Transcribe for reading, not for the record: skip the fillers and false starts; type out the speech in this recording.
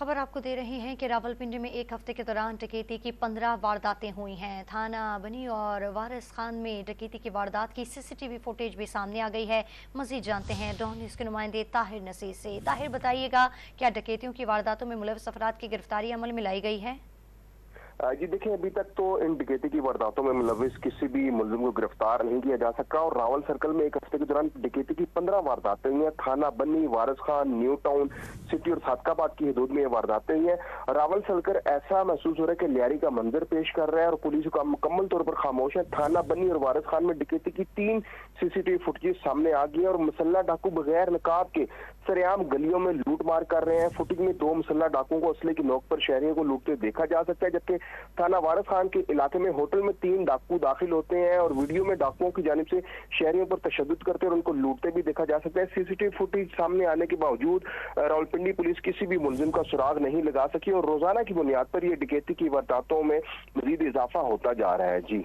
खबर आपको दे रहे हैं कि रावलपिंडी में एक हफ्ते के दौरान डकैती की 15 वारदातें हुई हैं। थाना बनी और वारिस खान में डकैती की वारदात की सीसीटीवी फुटेज भी सामने आ गई है। मजीद जानते हैं डॉन न्यूज़ के नुमाइंदे ताहिर नसीर से। ताहिर, बताइएगा, क्या डकैतियों की वारदातों में मुलविस अफराद की गिरफ्तारी अमल में लाई गई है? जी देखिए, अभी तक तो इन डकैती की वारदातों में मुलविस किसी भी मुलजिम को गिरफ्तार नहीं किया जा सका और रावल सर्कल में एक हफ्ते के दौरान डकैती की 15 वारदातें हुई हैं। थाना बन्नी, वारिस खान, न्यू टाउन सिटी और सादकाबाद की हदूद में ये वारदातें हुई हैं। रावल सर्कल ऐसा महसूस हो रहा है कि लियारी का मंजर पेश कर रहा है और पुलिस का मुकम्मल तौर पर खामोश है। थाना बन्नी और वारिस खान में डकैती की 3 सीसीटीवी फुटेज सामने आ गई है और मुसल्ला डाकू बगैर नकाब के सरेआम गलियों में लूट मार कर रहे हैं। फुटेज में 2 मुसल्ला डाकुओं को असले की नोक पर शहरियों को लूटते देखा जा सकता है, जबकि थाना वारिस खान के इलाके में होटल में 3 डाकू दाखिल होते हैं और वीडियो में डाकुओं की जानिब से शहरियों पर तशद्दुद करते और उनको लूटते भी देखा जा सकता है। सीसीटीवी फुटेज सामने आने के बावजूद रावलपिंडी पुलिस किसी भी मुलजिम का सुराग नहीं लगा सकी और रोजाना की बुनियाद पर यह डकैती की वारदातों में मजीद इजाफा होता जा रहा है। जी।